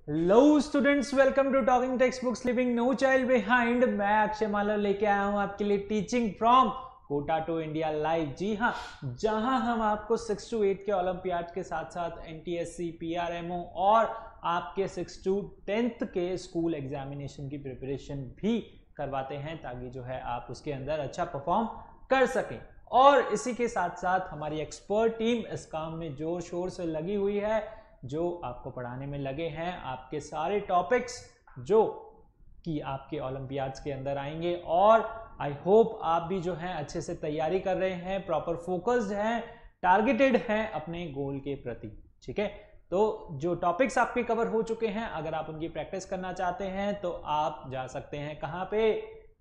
Hello students, welcome to talking text books living no child behind. मैं अक्षय मालव लेके आया हूं आपके लिए teaching from Kota to India live. जी हाँ, जहां हम आपको 6 to 8 के ओलंपियाड के साथ साथ एनटीएससी, पीआरएमओ और आपके 6 to 10th के स्कूल एग्जामिनेशन की प्रिपरेशन भी करवाते हैं, ताकि जो है आप उसके अंदर अच्छा परफॉर्म कर सकें। और इसी के साथ साथ हमारी एक्सपर्ट टीम इस काम में जोर शोर से लगी हुई है, जो आपको पढ़ाने में लगे हैं आपके सारे टॉपिक्स जो कि आपके ओलंपियाड्स के अंदर आएंगे। और आई होप आप भी जो हैं अच्छे से तैयारी कर रहे हैं, प्रॉपर फोकस्ड हैं, टारगेटेड हैं अपने गोल के प्रति। ठीक है, तो जो टॉपिक्स आपके कवर हो चुके हैं, अगर आप उनकी प्रैक्टिस करना चाहते हैं तो आप जा सकते हैं कहाँ पे,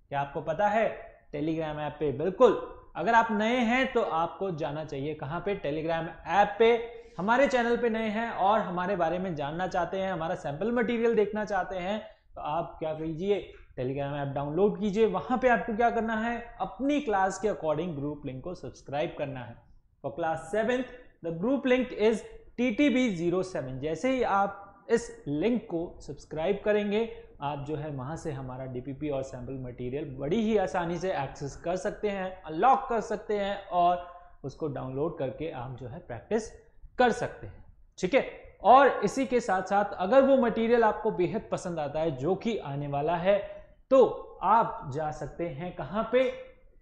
क्या आपको पता है? टेलीग्राम ऐप पे। बिल्कुल, अगर आप नए हैं तो आपको जाना चाहिए कहाँ पे? टेलीग्राम ऐप पे। हमारे चैनल पे नए हैं और हमारे बारे में जानना चाहते हैं, हमारा सैंपल मटेरियल देखना चाहते हैं, तो आप क्या कीजिए, टेलीग्राम ऐप डाउनलोड कीजिए। वहां पे आपको क्या करना है, अपनी क्लास के अकॉर्डिंग ग्रुप लिंक को सब्सक्राइब करना है। For class 7th the group link is TTB07। जैसे ही आप इस लिंक को सब्सक्राइब करेंगे, आप जो है वहां से हमारा DPP और सैंपल मटेरियल बड़ी ही आसानी से एक्सेस कर सकते हैं, अनलॉक कर सकते हैं और उसको डाउनलोड करके आप जो है प्रैक्टिस कर सकते हैं। ठीक है, और इसी के साथ साथ अगर वो मटेरियल आपको बेहद पसंद आता है, जो कि आने वाला है, तो आप जा सकते हैं कहां पे?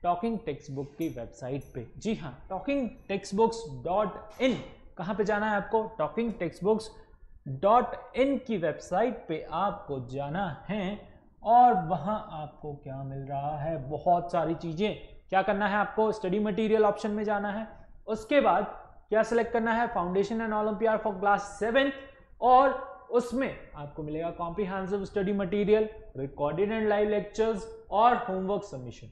टॉकिंग टेक्स्ट बुक की वेबसाइट पे। जी हाँ, talkingtextbooks.in। कहां पे जाना है आपको? talkingtextbooks.in की वेबसाइट पे आपको जाना है और वहां आपको क्या मिल रहा है? बहुत सारी चीजें। क्या करना है आपको? स्टडी मटेरियल ऑप्शन में जाना है, उसके बाद क्या सिलेक्ट करना है? Foundation and olympiad for class 7th, और उसमें आपको मिलेगा comprehensive study material, recorded and live lectures और होमवर्क सबमिशन।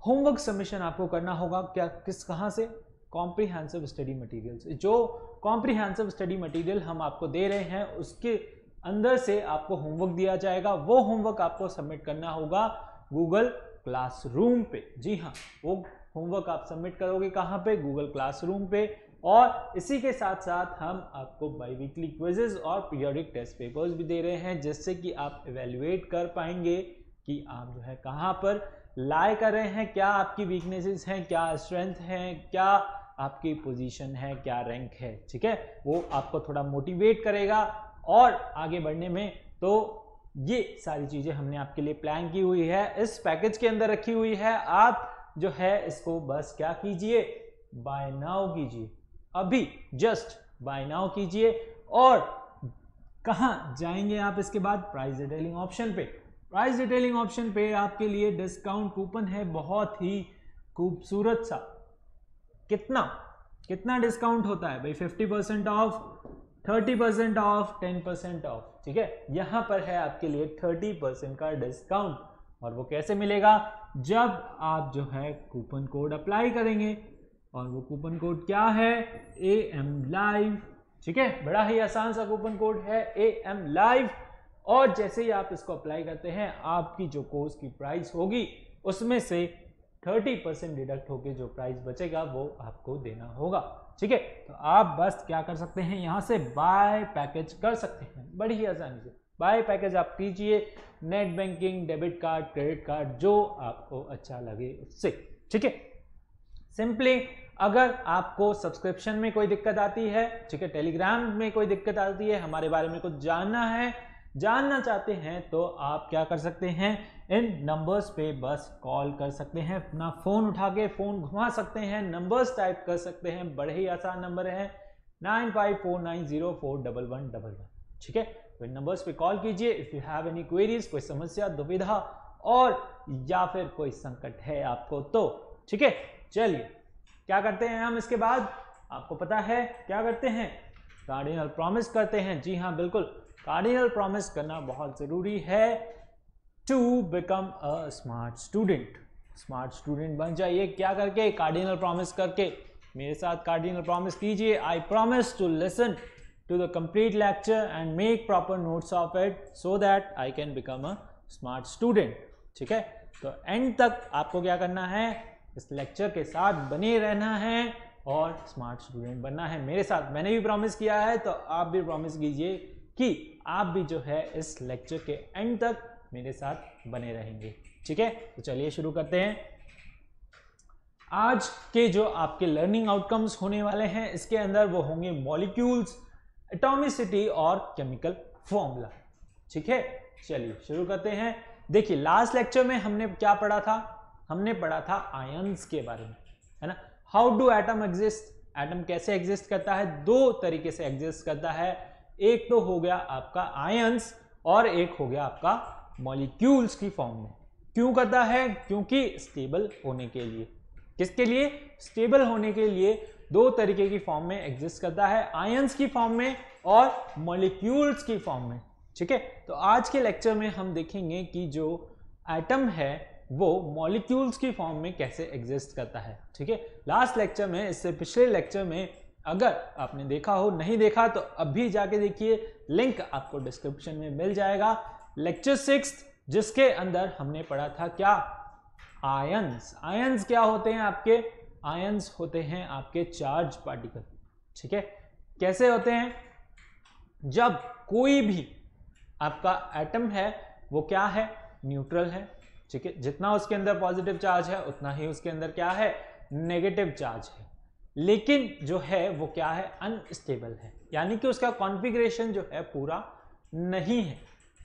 होमवर्क सबमिशन आपको करना होगा क्या, कहां से? कॉम्प्रिहेंसिव स्टडी मटेरियल से। जो कॉम्प्रिहेंसिव स्टडी मटेरियल हम आपको दे रहे हैं, उसके अंदर से आपको होमवर्क दिया जाएगा। वो होमवर्क आपको सबमिट करना होगा गूगल क्लासरूम पे। जी हाँ, वो होमवर्क आप सबमिट करोगे कहाँ पे? गूगल क्लासरूम पे। और इसी के साथ साथ हम आपको बाई वीकली क्विजेज और पीरियोडिक टेस्ट पेपर्स भी दे रहे हैं, जिससे कि आप इवेल्युएट कर पाएंगे कि आप जो है कहाँ पर लाई कर रहे हैं, क्या आपकी वीकनेसेस हैं, क्या स्ट्रेंथ हैं, क्या आपकी पोजीशन है, क्या रैंक है। ठीक है, वो आपको थोड़ा मोटिवेट करेगा और आगे बढ़ने में। तो ये सारी चीज़ें हमने आपके लिए प्लान की हुई है, इस पैकेज के अंदर रखी हुई है। आप जो है इसको बस क्या कीजिए, बाय नाउ कीजिए, अभी जस्ट बाय नाउ कीजिए। और कहाँ जाएंगे आप इसके बाद? प्राइस डिटेलिंग ऑप्शन पे। प्राइस डिटेलिंग ऑप्शन पे आपके लिए डिस्काउंट कूपन है, बहुत ही खूबसूरत सा। कितना डिस्काउंट होता है भाई? 50% ऑफ, 30% ऑफ, 10% ऑफ। ठीक है, यहां पर है आपके लिए 30% का डिस्काउंट। और वो कैसे मिलेगा? जब आप जो है कूपन कोड अप्लाई करेंगे, और वो कूपन कोड क्या है? AM Live। ठीक है, बड़ा ही आसान सा कूपन कोड है AM Live। और जैसे ही आप इसको अप्लाई करते हैं, आपकी जो कोर्स की प्राइस होगी उसमें से 30% डिडक्ट होकर जो प्राइस बचेगा वो आपको देना होगा। ठीक है, तो आप बस क्या कर सकते हैं, यहाँ से बाय पैकेज कर सकते हैं बड़ी ही आसानी से। बाय पैकेज आप कीजिए, net banking, debit card, credit card, जो आपको अच्छा लगे उससे। ठीक है, सिंपली अगर आपको सब्सक्रिप्शन में कोई दिक्कत आती है, ठीक है, टेलीग्राम में कोई दिक्कत आती है, हमारे बारे में कुछ जानना चाहते हैं, तो आप क्या कर सकते हैं, इन नंबर्स पे बस कॉल कर सकते हैं, अपना फोन उठा के फोन घुमा सकते हैं, नंबर्स टाइप कर सकते हैं। बड़े ही आसान नंबर है 9549041111। ठीक है, तो इन नंबर्स पे कॉल कीजिए if you have any queries, कोई समस्या, दुविधा और या फिर कोई संकट है आपको तो। ठीक है, चलिए क्या करते हैं हम इसके बाद? आपको पता है क्या करते हैं? कार्डिनल प्रॉमिस करते हैं। जी हाँ, बिल्कुल, कार्डिनल प्रॉमिस करना बहुत जरूरी है to become a smart student. Smart student बन जाइए क्या करके? कार्डिनल प्रॉमिस करके। मेरे साथ कार्डिनल प्रॉमिस कीजिए। I promise to listen to the complete lecture and make proper notes of it so that I can become a smart student। ठीक है, तो एंड तक आपको क्या करना है, इस लेक्चर के साथ बने रहना है और स्मार्ट स्टूडेंट बनना है मेरे साथ। मैंने भी प्रॉमिस किया है, तो आप भी प्रॉमिस कीजिए कि आप भी जो है इस लेक्चर के एंड तक मेरे साथ बने रहेंगे। ठीक है, तो चलिए शुरू करते हैं। आज के जो आपके लर्निंग आउटकम्स होने वाले हैं इसके अंदर वो होंगे मॉलिक्यूल्स, एटॉमिसिटी और केमिकल फॉर्मूला। ठीक है, चलिए शुरू करते हैं। देखिए लास्ट लेक्चर में हमने क्या पढ़ा था, हमने पढ़ा था आयंस के बारे में, है ना। How do atom exist, atom कैसे एग्जिस्ट करता है, दो तरीके से एग्जिस्ट करता है। एक तो हो गया आपका आयंस और एक हो गया आपका मॉलिक्यूल्स की फॉर्म में। क्यों करता है, क्योंकि स्टेबल होने के लिए। किसके लिए, स्टेबल होने के लिए दो तरीके की फॉर्म में एग्जिस्ट करता है, आयंस की फॉर्म में और मॉलिक्यूल्स की फॉर्म में। ठीक है, तो आज के लेक्चर में हम देखेंगे कि जो एटम है वो मॉलिक्यूल्स की फॉर्म में कैसे एग्जिस्ट करता है। ठीक है, लास्ट लेक्चर में, इससे पिछले लेक्चर में अगर आपने देखा हो, नहीं देखा तो अभी जाके देखिए, लिंक आपको डिस्क्रिप्शन में मिल जाएगा। लेक्चर 6 जिसके अंदर हमने पढ़ा था क्या, आयंस। आयंस क्या होते हैं आपके, आयंस होते हैं आपके चार्ज पार्टिकल। ठीक है, कैसे होते हैं, जब कोई भी आपका एटम है वो क्या है, न्यूट्रल है। ठीक है, जितना उसके अंदर पॉजिटिव चार्ज है उतना ही उसके अंदर क्या है, नेगेटिव चार्ज है। लेकिन जो है वो क्या है, अनस्टेबल है, यानी कि उसका कॉन्फ़िगरेशन जो है पूरा नहीं है।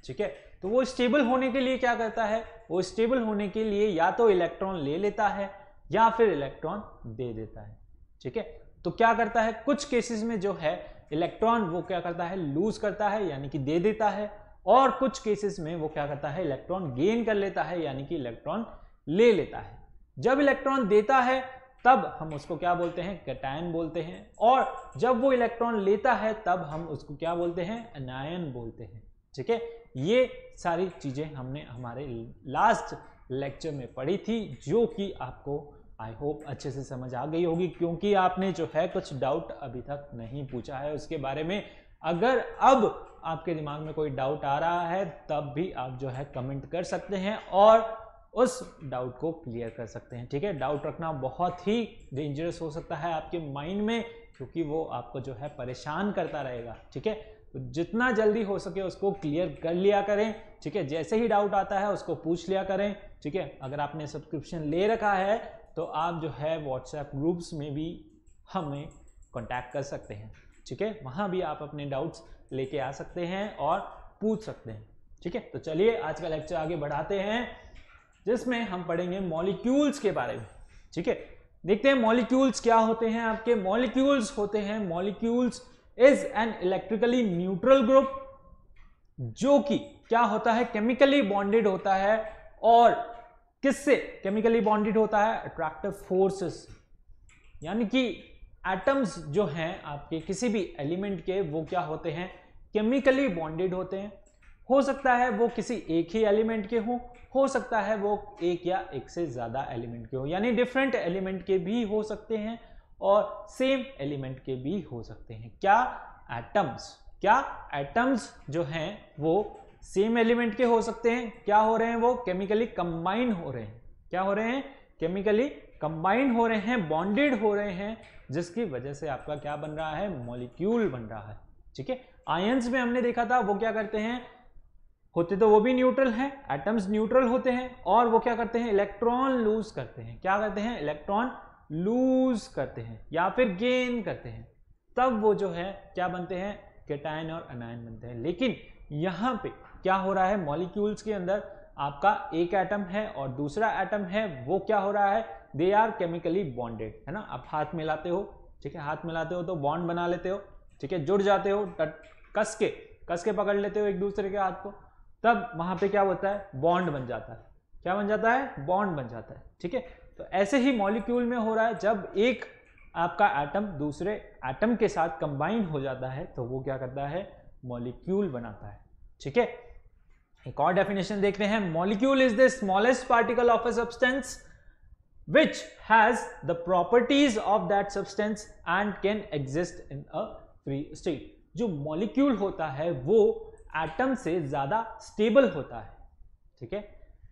ठीक है, तो वो स्टेबल होने के लिए क्या करता है, वो स्टेबल होने के लिए या तो इलेक्ट्रॉन ले लेता है या फिर इलेक्ट्रॉन दे देता है। ठीक है, तो क्या करता है, कुछ केसेस में जो है इलेक्ट्रॉन वो क्या करता है, लूज करता है यानी कि दे देता है, और कुछ केसेस में वो क्या करता है, इलेक्ट्रॉन गेन कर लेता है यानी कि इलेक्ट्रॉन ले लेता है। जब इलेक्ट्रॉन देता है तब हम उसको क्या बोलते हैं, कैटायन बोलते हैं, और जब वो इलेक्ट्रॉन लेता है तब हम उसको क्या बोलते हैं, एनायन बोलते हैं। ठीक है, ये सारी चीजें हमने हमारे लास्ट लेक्चर में पढ़ी थी, जो कि आपको आई होप अच्छे से समझ आ गई होगी, क्योंकि आपने जो है कुछ डाउट अभी तक नहीं पूछा है उसके बारे में। अगर अब आपके दिमाग में कोई डाउट आ रहा है तब भी आप जो है कमेंट कर सकते हैं और उस डाउट को क्लियर कर सकते हैं। ठीक है, डाउट रखना बहुत ही डेंजरस हो सकता है आपके माइंड में, क्योंकि वो आपको जो है परेशान करता रहेगा। ठीक है, तो जितना जल्दी हो सके उसको क्लियर कर लिया करें। ठीक है, जैसे ही डाउट आता है उसको पूछ लिया करें। ठीक है, अगर आपने सब्सक्रिप्शन ले रखा है तो आप जो है व्हाट्सएप ग्रुप्स में भी हमें कांटेक्ट कर सकते हैं। ठीक है, वहां भी आप अपने डाउट्स लेके आ सकते हैं और पूछ सकते हैं। ठीक है, तो चलिए आज का लेक्चर आगे बढ़ाते हैं, जिसमें हम पढ़ेंगे मॉलिक्यूल्स के बारे में। ठीक है, देखते हैं मॉलिक्यूल्स क्या होते हैं आपके। मॉलिक्यूल्स होते हैं, molecules is an electrically neutral group, जो कि क्या होता है, केमिकली बॉन्डेड होता है। और किससे केमिकली बॉन्डेड होता है, अट्रैक्टिव फोर्सेस, यानी कि एटम्स जो हैं आपके किसी भी एलिमेंट के वो क्या होते हैं, केमिकली बॉन्डेड होते हैं। हो सकता है वो किसी एक ही एलिमेंट के हो सकता है वो एक या एक से ज्यादा एलिमेंट के हो, यानी डिफरेंट एलिमेंट के भी हो सकते हैं और सेम एलिमेंट के भी हो सकते हैं। क्या एटम्स, क्या एटम्स जो हैं वो सेम एलिमेंट के हो सकते हैं। क्या हो रहे हैं, वो केमिकली कंबाइन हो रहे हैं। क्या हो रहे हैं, केमिकली कंबाइन हो रहे हैं, बॉन्डेड हो रहे हैं, जिसकी वजह से आपका क्या बन रहा है, मॉलिक्यूल बन रहा है। ठीक है, आयंस में हमने देखा था वो क्या करते हैं, होते तो वो भी न्यूट्रल हैं, एटम्स न्यूट्रल होते हैं, और वो क्या करते हैं, इलेक्ट्रॉन लूज करते हैं। क्या करते हैं, इलेक्ट्रॉन लूज करते हैं या फिर गेन करते हैं, तब वो जो है क्या बनते हैं, कैटायन और एनायन बनते हैं। लेकिन यहां पे क्या हो रहा है, मॉलिक्यूल्स के अंदर आपका एक एटम है और दूसरा एटम है, वो क्या हो रहा है, दे आर केमिकली बॉन्डेड, है ना। आप हाथ मिलाते हो, ठीक है, हाथ मिलाते हो तो बॉन्ड बना लेते हो। ठीक है, जुड़ जाते हो, कस के पकड़ लेते हो एक दूसरे के हाथ को, तब वहां पे क्या होता है, बॉन्ड बन जाता है। क्या बन जाता है, बॉन्ड बन जाता है। ठीक है, तो ऐसे ही मॉलिक्यूल में हो रहा है, जब एक आपका एटम दूसरे एटम के साथ कंबाइन हो जाता है तो वो क्या करता है, मॉलिक्यूल बनाता है। ठीक है, एक और डेफिनेशन देखते हैं। Molecule is the smallest particle of a substance which has the properties of that substance and can exist in a free state। जो मॉलिक्यूल होता है वो एटम से ज्यादा स्टेबल होता है। ठीक है,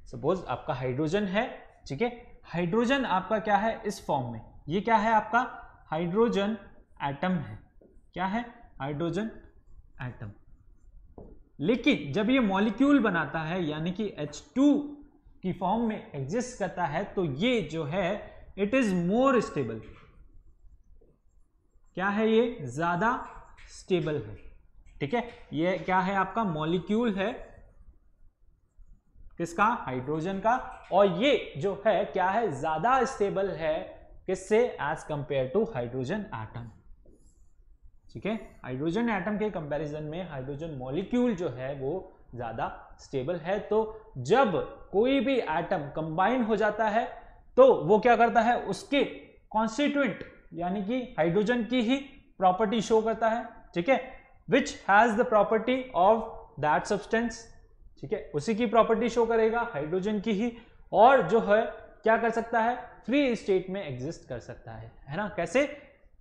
सपोज आपका हाइड्रोजन है, ठीक है, हाइड्रोजन आपका क्या है, इस फॉर्म में, ये क्या है आपका हाइड्रोजन एटम है। क्या है, हाइड्रोजन एटम। लेकिन जब ये मॉलिक्यूल बनाता है यानी कि H2 की फॉर्म में एग्जिस्ट करता है तो ये जो है इट इज मोर स्टेबल। क्या है ये? ज्यादा स्टेबल है। ठीक है, ये क्या है आपका मॉलिक्यूल है किसका? हाइड्रोजन का। और ये जो है क्या है? ज्यादा स्टेबल है किससे? As compare to hydrogen atom. ठीक है, हाइड्रोजन एटम के कंपैरिजन में हाइड्रोजन मॉलिक्यूल जो है वो ज्यादा स्टेबल है। तो जब कोई भी एटम कंबाइन हो जाता है तो वो क्या करता है? उसके कॉन्स्टिट्यूएंट यानी कि हाइड्रोजन की ही प्रॉपर्टी शो करता है। ठीक है, which has the property of that substance. ठीक है, उसी की प्रॉपर्टी शो करेगा, हाइड्रोजन की ही। और जो है क्या कर सकता है? फ्री स्टेट में एग्जिस्ट कर सकता है ना? कैसे?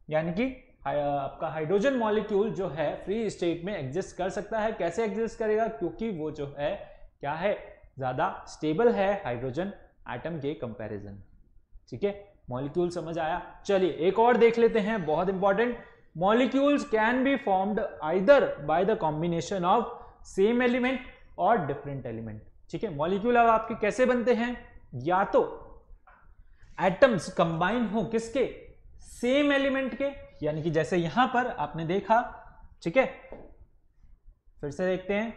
यानी कि आपका हाइड्रोजन मॉलिक्यूल जो है फ्री स्टेट में एग्जिस्ट कर सकता है। कैसे एग्जिस्ट करेगा? क्योंकि वो जो है क्या है? ज्यादा स्टेबल है हाइड्रोजन एटम के कंपैरिजन। ठीक है, मॉलिक्यूल समझ आया? चलिए एक और देख लेते हैं, बहुत important. Molecules can be formed either by the combination of same element और डिफरेंट एलिमेंट। ठीक है, मॉलिक्यूल अब आपके कैसे बनते हैं? या तो एटम्स कंबाइन हो किसके? सेम एलिमेंट के, यानी कि जैसे यहां पर आपने देखा। ठीक है, फिर से देखते हैं।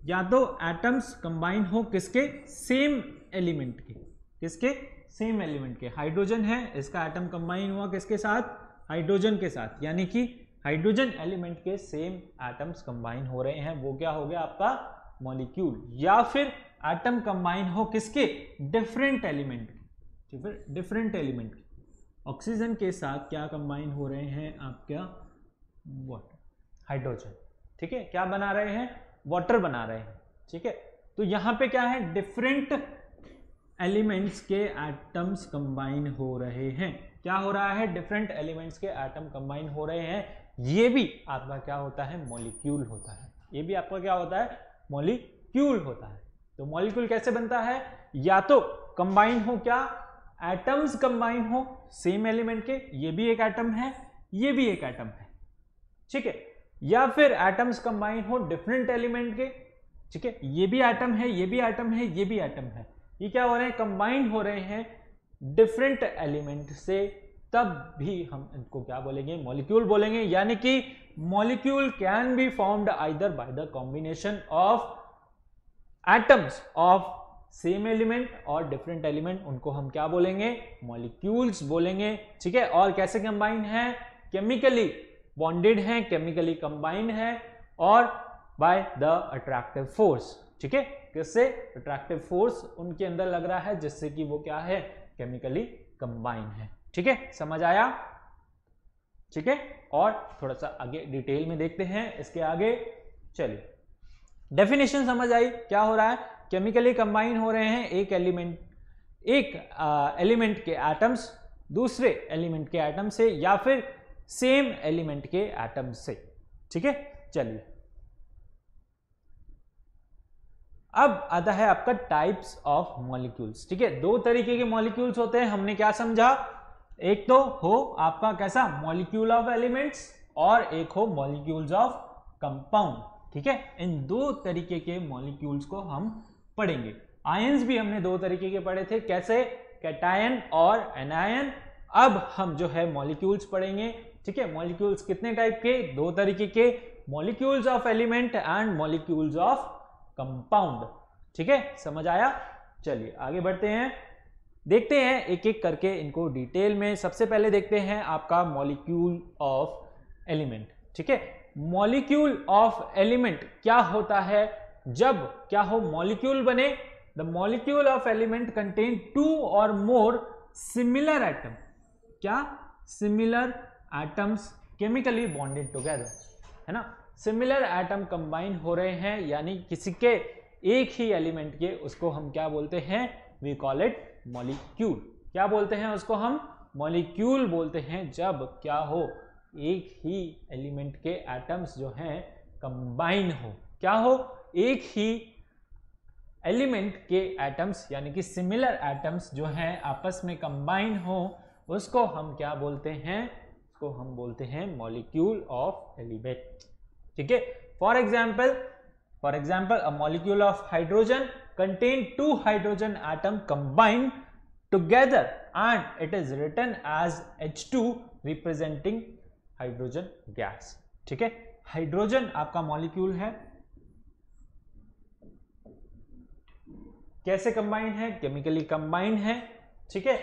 या तो एटम्स कंबाइन हो किसके? सेम एलिमेंट के। किसके? सेम एलिमेंट के। हाइड्रोजन है, इसका एटम कंबाइन हुआ किसके साथ? हाइड्रोजन के साथ, यानी कि हाइड्रोजन एलिमेंट के सेम एटम्स कंबाइन हो रहे हैं, वो क्या हो गया आपका? मॉलिक्यूल। या फिर एटम कंबाइन हो किसके? डिफरेंट एलिमेंट के। फिर डिफरेंट एलिमेंट के ऑक्सीजन के साथ क्या कंबाइन हो रहे हैं? आपका वाटर, हाइड्रोजन। ठीक है, क्या बना रहे हैं? वाटर बना रहे हैं। ठीक है, तो यहां पे क्या है? डिफरेंट एलिमेंट्स के एटम्स कंबाइन हो रहे हैं। क्या हो रहा है? डिफरेंट एलिमेंट्स के एटम कंबाइन हो रहे हैं। ये भी आपका क्या होता है? मॉलिक्यूल होता है। ये भी आपका क्या होता है? मॉलिक्यूल होता है। तो मॉलिक्यूल कैसे बनता है? या तो कंबाइन हो क्या? एटम्स कंबाइन हो सेम एलिमेंट के, ये भी एक एटम है, ये भी एक एटम है। ठीक है, या फिर एटम्स कंबाइन हो डिफरेंट एलिमेंट के। ठीक है, ये भी एटम है, ये भी एटम है, ये भी एटम है। ये क्या हो रहे हैं? कंबाइन हो रहे हैं डिफरेंट एलिमेंट से, तब भी हम इनको क्या बोलेंगे? मॉलिक्यूल बोलेंगे। यानी कि molecule can be formed either by the combination of atoms of same element और डिफरेंट एलिमेंट, उनको हम क्या बोलेंगे? मॉलिक्यूल्स बोलेंगे। ठीक है, और कैसे कंबाइन है? केमिकली बॉन्डेड है, केमिकली कंबाइंड है, और बाय द अट्रैक्टिव फोर्स। ठीक है, किससे? अट्रैक्टिव फोर्स उनके अंदर लग रहा है जिससे कि वो क्या है? केमिकली कंबाइन है। ठीक है, समझ आया? ठीक है, और थोड़ा सा आगे डिटेल में देखते हैं इसके आगे। चलिए, डेफिनेशन समझ आई क्या हो रहा है? केमिकली कंबाइन हो रहे हैं एक एलिमेंट के एटम्स दूसरे एलिमेंट के एटम से, या फिर सेम एलिमेंट के एटम से। ठीक है, चलिए अब आता है आपका टाइप्स ऑफ मॉलिक्यूल्स। ठीक है, दो तरीके के मॉलिक्यूल्स होते हैं, हमने क्या समझा? एक तो हो आपका कैसा? मॉलिक्यूल ऑफ एलिमेंट्स, और एक हो मॉलिक्यूल्स ऑफ कंपाउंड। ठीक है, इन दो तरीके के मॉलिक्यूल्स को हम पढ़ेंगे। आयंस भी हमने दो तरीके के पढ़े थे, कैसे? कैटायन और एनायन। अब हम जो है मॉलिक्यूल्स पढ़ेंगे। ठीक है, मॉलिक्यूल्स कितने टाइप के? दो तरीके के, molecules of element and molecules of compound. ठीक है, समझ आया? चलिए आगे बढ़ते हैं, देखते हैं एक एक करके इनको डिटेल में। सबसे पहले देखते हैं आपका मॉलिक्यूल ऑफ एलिमेंट। ठीक है, मॉलिक्यूल ऑफ एलिमेंट क्या होता है? जब क्या हो? मॉलिक्यूल बने। The molecule of element contain two or more similar atom. क्या? Similar atoms chemically bonded together, है ना? सिमिलर एटम कंबाइन हो रहे हैं, यानी किसी के एक ही एलिमेंट के, उसको हम क्या बोलते हैं? We call it molecule. क्या बोलते हैं उसको? हम मॉलिक्यूल बोलते हैं जब क्या हो? एक ही एलिमेंट के एटम्स जो हैं कंबाइन हो। क्या हो? एक ही एलिमेंट के एटम्स यानी कि सिमिलर एटम्स जो हैं आपस में कंबाइन हो, उसको हम क्या बोलते हैं? उसको हम बोलते हैं मॉलिक्यूल ऑफ एलिमेंट। ठीक है, for example a molecule of hydrogen contain 2 hydrogen atom combined together and it is written as H2 representing hydrogen gas। ठीक है, हाइड्रोजन आपका मॉलिक्यूल है, कैसे कंबाइंड है? केमिकली कंबाइंड है। ठीक है,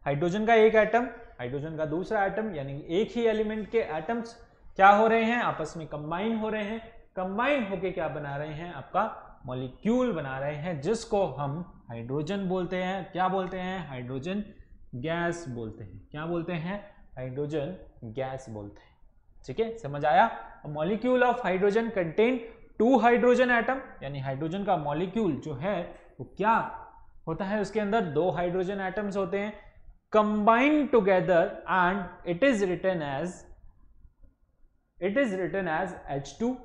हाइड्रोजन का एक एटम, हाइड्रोजन का दूसरा एटम, यानी एक ही एलिमेंट के एटम्स क्या हो रहे हैं? आपस में कंबाइन हो रहे हैं। कंबाइन होके क्या बना रहे हैं? आपका मॉलिक्यूल बना रहे हैं, जिसको हम हाइड्रोजन बोलते हैं। क्या बोलते हैं? हाइड्रोजन गैस बोलते हैं। क्या बोलते हैं? हाइड्रोजन गैस बोलते हैं। ठीक है, समझ आया? Molecule of hydrogen contain 2 hydrogen atom, यानी हाइड्रोजन का मॉलिक्यूल जो है वो क्या होता है? उसके अंदर 2 हाइड्रोजन एटम्स होते हैं, combined together and it is written as H2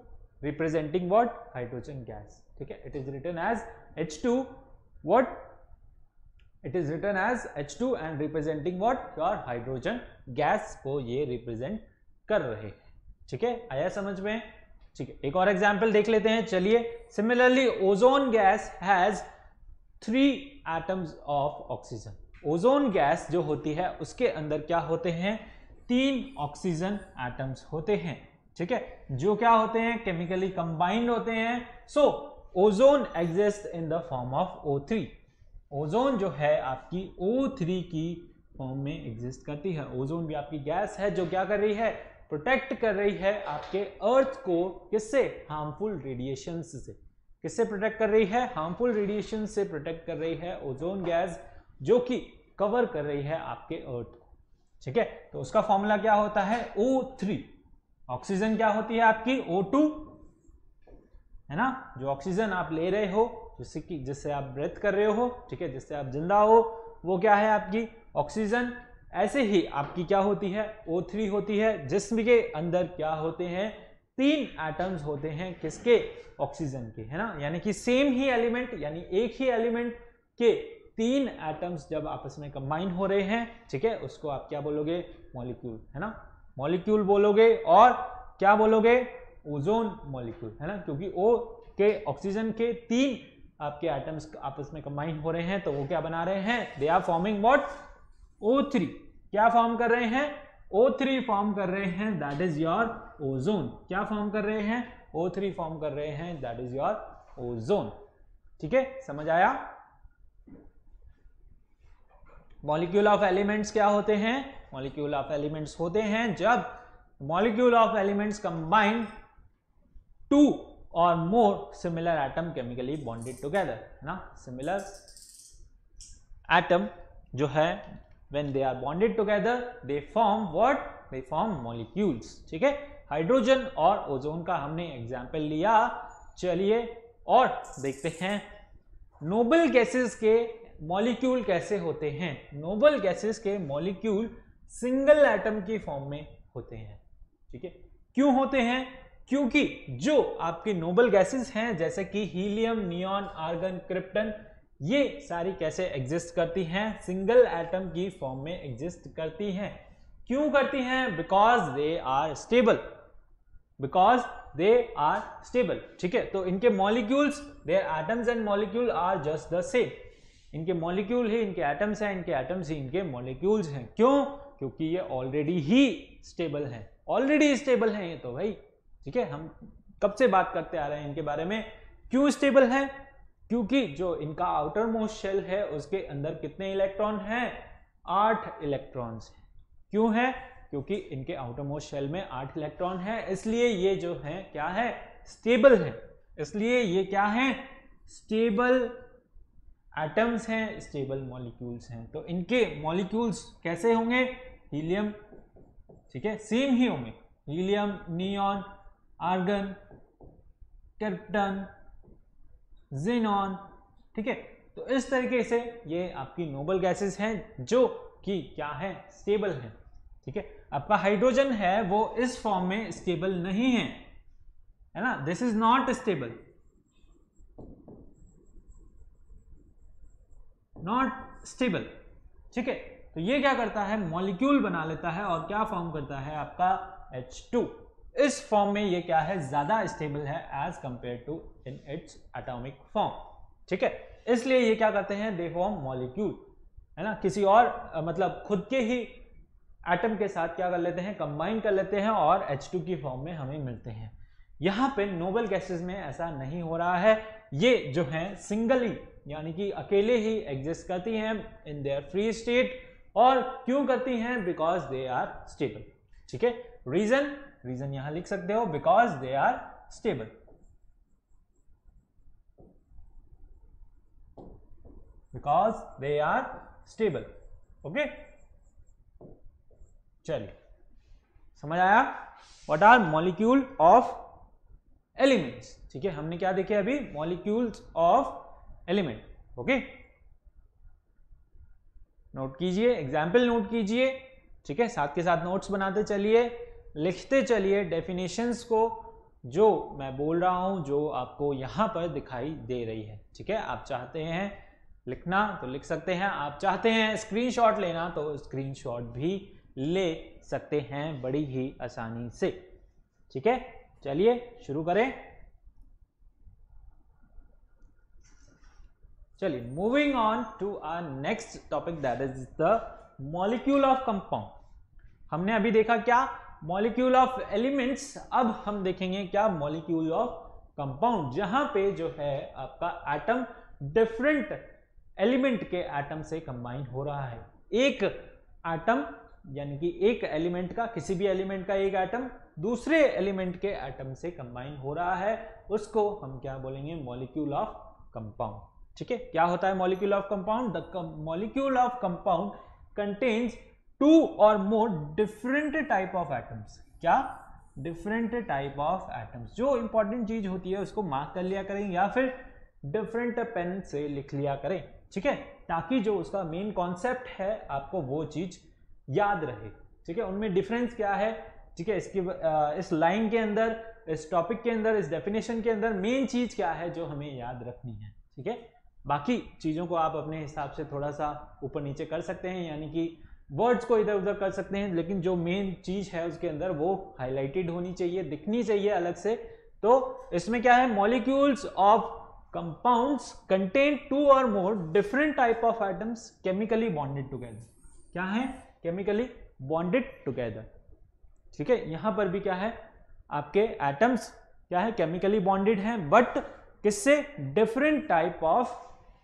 representing what? Hydrogen gas. ठीक है, it is written as H2 what? It is written as H2 and representing what? Your hydrogen gas को ये represent कर रहे हैं। ठीक है, आया समझ में? ठीक है, एक और एग्जांपल देख लेते हैं। चलिए, similarly ozone gas has 3 atoms of oxygen. Ozone gas जो होती है उसके अंदर क्या होते हैं? 3 ऑक्सीजन एटम्स होते हैं। ठीक है, जो क्या होते हैं? केमिकली कंबाइंड होते हैं। सो ozone exist in the form of O3। Ozone जो है आपकी O3 की फॉर्म में एग्जिस्ट करती है। ओजोन भी आपकी गैस है जो क्या कर रही है? प्रोटेक्ट कर रही है आपके अर्थ को। किससे? हार्मफुल रेडिएशन से। किससे प्रोटेक्ट कर रही है? हार्मफुल रेडिएशन से प्रोटेक्ट कर रही है ओजोन गैस, जो कि कवर कर रही है आपके अर्थ को। ठीक है, तो उसका फॉर्मूला क्या होता है? O3। ऑक्सीजन क्या होती है आपकी? O2, है ना? जो ऑक्सीजन आप ले रहे हो, जिससे आप ब्रेथ कर रहे हो, ठीक है, जिससे आप जिंदा हो, वो क्या है आपकी? ऑक्सीजन। ऐसे ही आपकी क्या होती है? O3 होती है। जिस्म के अंदर क्या होते हैं? 3 एटम्स होते हैं। किसके? ऑक्सीजन के, है ना? यानी कि सेम ही एलिमेंट, यानी एक ही एलिमेंट के 3 एटम्स जब आपस में कंबाइन हो रहे हैं, ठीक है, उसको आप क्या बोलोगे? मॉलिक्यूल, है ना? मॉलिक्यूल बोलोगे। और क्या बोलोगे? ओजोन मॉलिक्यूल, है ना? क्योंकि O के ऑक्सीजन के 3 आपके एटम्स आपस में कंबाइन हो रहे हैं, तो वो क्या बना रहे हैं? They are forming what? O3। क्या फॉर्म कर रहे हैं? O3 फॉर्म कर रहे हैं, दैट इज योर ओजोन। क्या फॉर्म कर रहे हैं? O3 फॉर्म कर रहे हैं, दैट इज योर ओजोन। ठीक है, समझ आया? मॉलिक्यूल ऑफ एलिमेंट्स क्या होते हैं? मॉलिक्यूल ऑफ एलिमेंट्स होते हैं जब मॉलिक्यूल ऑफ एलिमेंट्स कंबाइन 2 और more similar atom chemically bonded together, है ना? सिमिलर एटम जो है when they are bonded together they form what? they form molecules। ठीक है, हाइड्रोजन और ओजोन का हमने एग्जाम्पल लिया। चलिए और देखते हैं नोबल गैसेस के मॉलिक्यूल कैसे होते हैं। नोबल गैसेस के मॉलिक्यूल सिंगल एटम की फॉर्म में होते हैं। ठीक है, क्यों होते हैं? क्योंकि जो आपके नोबल गैसेस हैं, जैसे कि हीलियम, नियॉन, आर्गन, क्रिप्टन, ये सारी कैसे एग्जिस्ट करती हैं? सिंगल एटम की फॉर्म में एग्जिस्ट करती हैं। क्यों करती हैं? Because they are stable. ठीक है, तो इनके molecules, their atoms and molecule are just the same. इनके मॉलिक्यूल ही इनके एटम्स हैं, इनके एटम्स ही इनके मॉलिक्यूल्स हैं। क्यों? क्योंकि ये ऑलरेडी ही स्टेबल हैं। ऑलरेडी स्टेबल हैं ये तो भाई। ठीक है, हम कब से बात करते आ रहे हैं इनके बारे में। क्यों स्टेबल है? क्योंकि जो इनका आउटर मोस्ट शेल है उसके अंदर कितने इलेक्ट्रॉन हैं? 8 इलेक्ट्रॉन्स हैं। क्यों है? क्योंकि इनके आउटर मोस्ट शेल में 8 इलेक्ट्रॉन है, इसलिए ये जो है क्या है? स्टेबल है। इसलिए ये क्या है? स्टेबल एटम्स हैं, स्टेबल मॉलिक्यूल्स हैं। तो इनके मॉलिक्यूल्स कैसे होंगे? हीलियम, ठीक है, सेम ही होंगे। Helium, neon, argon, krypton, xenon. ठीक है, तो इस तरीके से ये आपकी नोबल गैसेस हैं जो कि क्या है? स्टेबल हैं। ठीक है, आपका हाइड्रोजन है वो इस फॉर्म में स्टेबल नहीं है, है ना? This is not stable, not stable. ठीक है, तो ये क्या करता है, मॉलिक्यूल बना लेता है और क्या फॉर्म करता है आपका H2। इस फॉर्म में ये क्या है, ज्यादा स्टेबल है as compare to in its atomic form, ठीक है। इसलिए ये क्या करते हैं, दे फॉर्म मॉलिक्यूल, है ना, किसी और मतलब खुद के ही एटम के साथ क्या कर लेते हैं, कंबाइन कर लेते हैं और H2 की फॉर्म में हमें मिलते हैं। यहाँ पे नोबल गैसेस में ऐसा नहीं हो रहा है, ये जो है सिंगली यानी कि अकेले ही एग्जिस्ट करती हैं इन देयर फ्री स्टेट। और क्यों करती हैं, बिकॉज दे आर स्टेबल, ठीक है। रीजन यहां लिख सकते हो, because they are stable, because they are stable, okay. चलिए समझ आया, what are molecule of elements, ठीक है। हमने क्या देखे अभी, molecules of element, okay. Note कीजिए, एग्जाम्पल नोट कीजिए, ठीक है, साथ के साथ नोट्स बनाते चलिए, लिखते चलिए डेफिनेशंस को जो मैं बोल रहा हूं, जो आपको यहां पर दिखाई दे रही है, ठीक है। आप चाहते हैं लिखना तो लिख सकते हैं, आप चाहते हैं स्क्रीनशॉट लेना तो स्क्रीनशॉट भी ले सकते हैं बड़ी ही आसानी से, ठीक है। चलिए शुरू करें। चलिए moving on to our next topic, that is the molecule of compound. हमने अभी देखा क्या, मॉलिक्यूल ऑफ एलिमेंट्स, अब हम देखेंगे क्या, मॉलिक्यूल ऑफ कंपाउंड, जहां पे जो है आपका एटम डिफरेंट एलिमेंट के एटम से कंबाइन हो रहा है। एक एटम यानी कि एक एलिमेंट का, किसी भी एलिमेंट का एक एटम दूसरे एलिमेंट के एटम से कंबाइन हो रहा है, उसको हम क्या बोलेंगे, मॉलिक्यूल ऑफ कंपाउंड, ठीक है। क्या होता है molecule of compound, the molecule of compound contains two or more different type of atoms. क्या, डिफरेंट टाइप ऑफ एटम्स। जो इंपॉर्टेंट चीज होती है उसको मार्क कर लिया करें या फिर डिफरेंट पेन से लिख लिया करें, ठीक है, ताकि जो उसका मेन कॉन्सेप्ट है आपको वो चीज याद रहे, ठीक है। उनमें डिफरेंस क्या है, ठीक है, इस लाइन के अंदर, इस टॉपिक के अंदर, इस डेफिनेशन के अंदर मेन चीज क्या है जो हमें याद रखनी है, ठीक है। बाकी चीजों को आप अपने हिसाब से थोड़ा सा ऊपर नीचे कर सकते हैं, यानी कि वर्ड्स को इधर उधर कर सकते हैं, लेकिन जो मेन चीज है उसके अंदर वो हाईलाइटेड होनी चाहिए, दिखनी चाहिए अलग से। तो इसमें क्या है, molecules of compounds contain two or more different type of atoms chemically bonded together. क्या है, केमिकली बॉन्डेड टुगेदर, ठीक है। यहां पर भी क्या है, आपके एटम्स क्या है, केमिकली बॉन्डेड हैं, बट किससे, different type of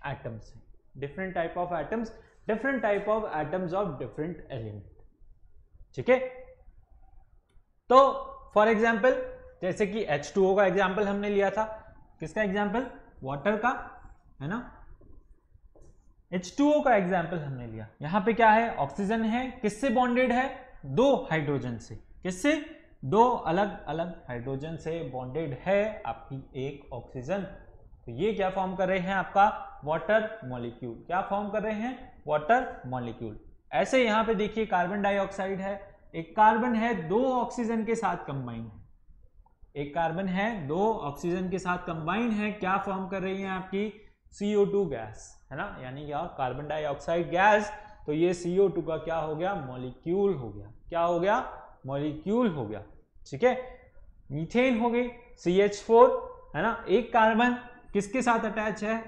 atoms, different type of atoms, different type of atoms of different element, ठीक है। तो फॉर एग्जाम्पल जैसे कि H2O का एग्जाम्पल हमने लिया था, किसका एग्जाम्पल, वाटर का, है ना। H2O का एग्जाम्पल हमने लिया, यहां पे क्या है, ऑक्सीजन है, किससे बॉन्डेड है, दो हाइड्रोजन से, किससे, दो अलग अलग हाइड्रोजन से बॉन्डेड है आपकी एक ऑक्सीजन। तो ये क्या फॉर्म कर रहे हैं, आपका वाटर मॉलिक्यूल। क्या फॉर्म कर रहे हैं, वाटर मॉलिक्यूल। ऐसे यहां पे देखिए कार्बन डाइऑक्साइड है, एक कार्बन है दो ऑक्सीजन के साथ कंबाइन, एक कार्बन है दो ऑक्सीजन के साथ कंबाइन है, क्या फॉर्म कर रही है आपकी, CO2 गैस, है ना, यानी क्या, कार्बन डाइऑक्साइड गैस। तो ये CO2 का क्या हो गया, मॉलिक्यूल हो गया, क्या हो गया, मॉलिक्यूल हो गया, ठीक है। मीथेन हो गई CH4, है ना, एक कार्बन किसके साथ अटैच है,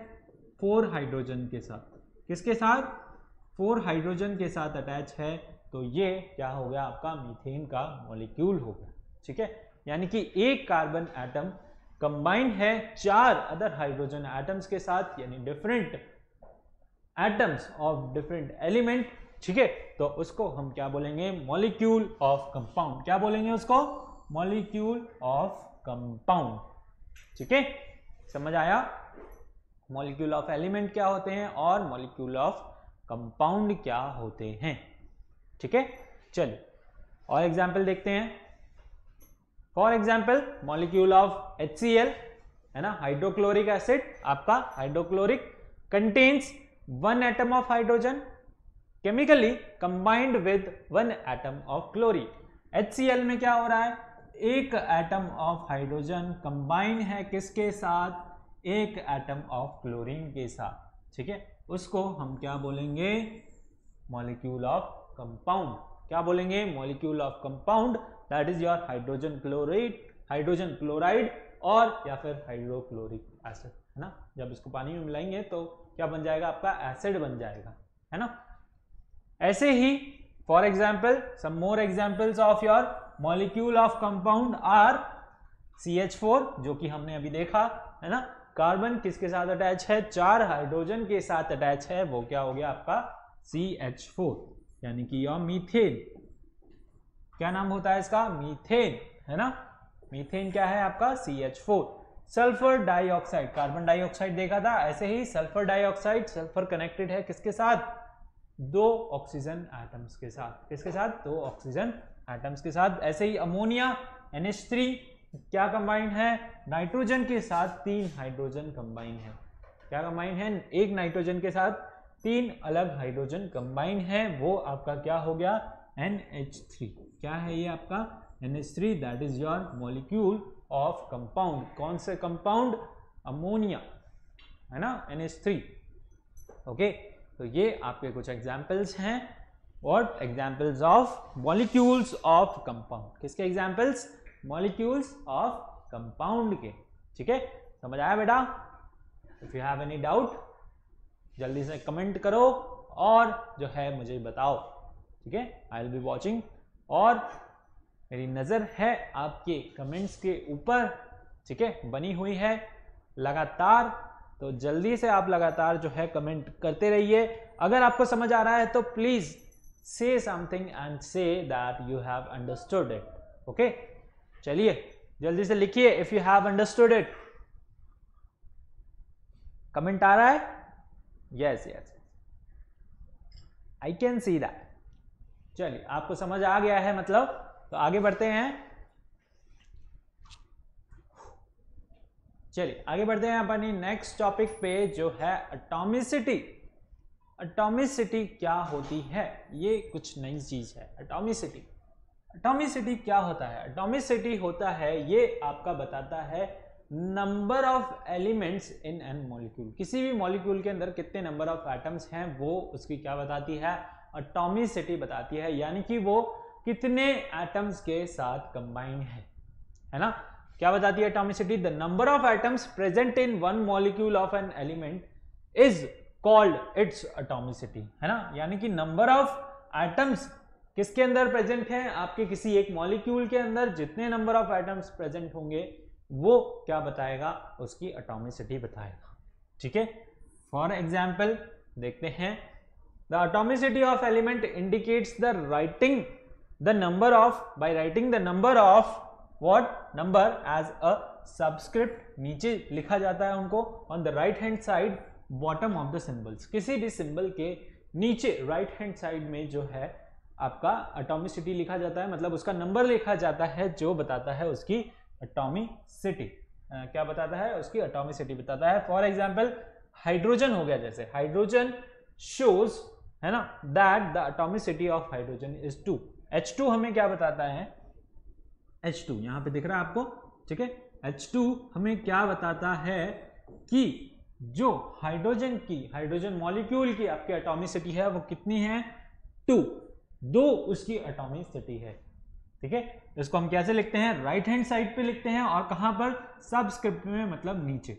4 हाइड्रोजन के साथ, किसके साथ, 4 हाइड्रोजन के साथ अटैच है। तो ये क्या हो गया, आपका मीथेन का मॉलिक्यूल हो गया, ठीक है। यानी कि एक कार्बन एटम कंबाइंड है 4 अदर हाइड्रोजन एटम्स के साथ, यानी different atoms of different element, ठीक है। तो उसको हम क्या बोलेंगे, मॉलिक्यूल ऑफ कंपाउंड। क्या बोलेंगे उसको, मॉलिक्यूल ऑफ कंपाउंड, ठीक है। समझ आया, मॉलिक्यूल ऑफ एलिमेंट क्या होते हैं और मॉलिक्यूल ऑफ कंपाउंड क्या होते हैं, ठीक है। चलिए और एग्जाम्पल देखते हैं। For example molecule of HCl, है ना, हाइड्रोक्लोरिक एसिड, आपका hydrochloric contains 1 atom of hydrogen chemically combined with 1 atom of chlorine. HCl में क्या हो रहा है, एक एटम ऑफ हाइड्रोजन कंबाइन है किसके साथ, एक एटम ऑफ क्लोरीन के साथ, ठीक है। उसको हम क्या बोलेंगे, मॉलिक्यूल ऑफ कंपाउंड। क्या बोलेंगे? Molecule of compound, that is your hydrogen chloride और या फिर हाइड्रोक्लोरिक एसिड, है ना। जब इसको पानी में मिलाएंगे तो क्या बन जाएगा? आपका एसिड बन जाएगा, है ना। ऐसे ही for example some more examples of your molecule of compound are CH4, जो कि हमने अभी देखा, है ना। कार्बन किसके साथ अटैच है? 4 हाइड्रोजन के साथ अटैच है, वो क्या हो गया आपका? CH4, यानी कि योर मीथेन। क्या नाम होता है इसका? मीथेन, है ना। मीथेन क्या है आपका? CH4। Sulphur dioxide, carbon dioxide देखा था, ऐसे ही सल्फर डाइऑक्साइड, सल्फर कनेक्टेड है किसके साथ? 2 ऑक्सीजन एटम्स के साथ। किसके साथ? 2 ऑक्सीजन एटम्स के साथ। ऐसे ही अमोनिया NH3 क्या कंबाइंड है? नाइट्रोजन के साथ 3 हाइड्रोजन कंबाइन है। क्या कंबाइन है? एक नाइट्रोजन के साथ 3 अलग हाइड्रोजन कंबाइन है, वो आपका क्या हो गया? NH3। क्या है ये आपका? NH3, that is your molecule of compound. कौन से कंपाउंड? अमोनिया, है ना, NH3। ओके, तो ये आपके कुछ एग्जाम्पल्स हैं और examples of molecules of compound. किसके एग्जाम्पल्स? मॉलिक्यूल्स ऑफ कंपाउंड के। ठीक है, समझ आया बेटा? If you have any doubt जल्दी से कमेंट करो और जो है मुझे बताओ। ठीक है, आई विल बी वॉचिंग और मेरी नजर है आपके कमेंट्स के ऊपर, ठीक है, बनी हुई है लगातार। तो जल्दी से आप लगातार जो है कमेंट करते रहिए। अगर आपको समझ आ रहा है तो please say something and say that you have understood it. Okay, चलिए जल्दी से लिखिए if you have understood it. Comment आ रहा है? Yes yes, I can see that. चलिए, आपको समझ आ गया है मतलब, तो आगे बढ़ते हैं। चलिए आगे बढ़ते हैं अपनी नेक्स्ट टॉपिक पे, जो है एटॉमिसिटी। एटॉमिसिटी क्या होती है? ये कुछ नई चीज है एटॉमिसिटी। एटॉमिसिटी क्या होता है? एटॉमिसिटी होता है, ये आपका बताता है number of elements in an molecule. किसी भी मॉलिक्यूल के अंदर कितने नंबर ऑफ एटम्स हैं, वो उसकी क्या बताती है? एटॉमिसिटी बताती है, यानी कि वो कितने एटम्स के साथ कंबाइन है ना। क्या बताती है atomicity? The number of atoms present in one molecule of an element is called its atomicity, है ना। यानी कि नंबर ऑफ एटम्स किसके अंदर प्रेजेंट हैं? आपके किसी एक मॉलिक्यूल के अंदर जितने नंबर ऑफ एटम्स प्रेजेंट होंगे वो क्या बताएगा? उसकी एटॉमिसिटी बताएगा। ठीक है, फॉर एग्जाम्पल देखते हैं, the atomicity of element indicates the writing the number of, by writing the number of what number as a subscript, नीचे लिखा जाता है उनको on the right hand side bottom of the symbols. किसी भी symbol के नीचे राइट हैंड साइड में जो है आपका एटॉमिसिटी लिखा जाता है, मतलब उसका नंबर लिखा जाता है जो बताता है उसकी एटॉमिसिटी। क्या बताता है? उसकी एटॉमिसिटी बताता है। फॉर एग्जाम्पल हाइड्रोजन हो गया, जैसे हाइड्रोजन शोज, है ना, that the atomicity of hydrogen is 2। H2 हमें क्या बताता है? H2 यहां पे दिख रहा है आपको, ठीक है। H2 हमें क्या बताता है कि जो हाइड्रोजन मॉलिक्यूल की आपकी एटॉमिसिटी है वो कितनी है? 2 उसकी एटॉमिसिटी है। ठीक है, इसको हम कैसे लिखते हैं? राइट हैंड साइड पे लिखते हैं, और कहां पर? सबस्क्रिप्ट में, मतलब नीचे,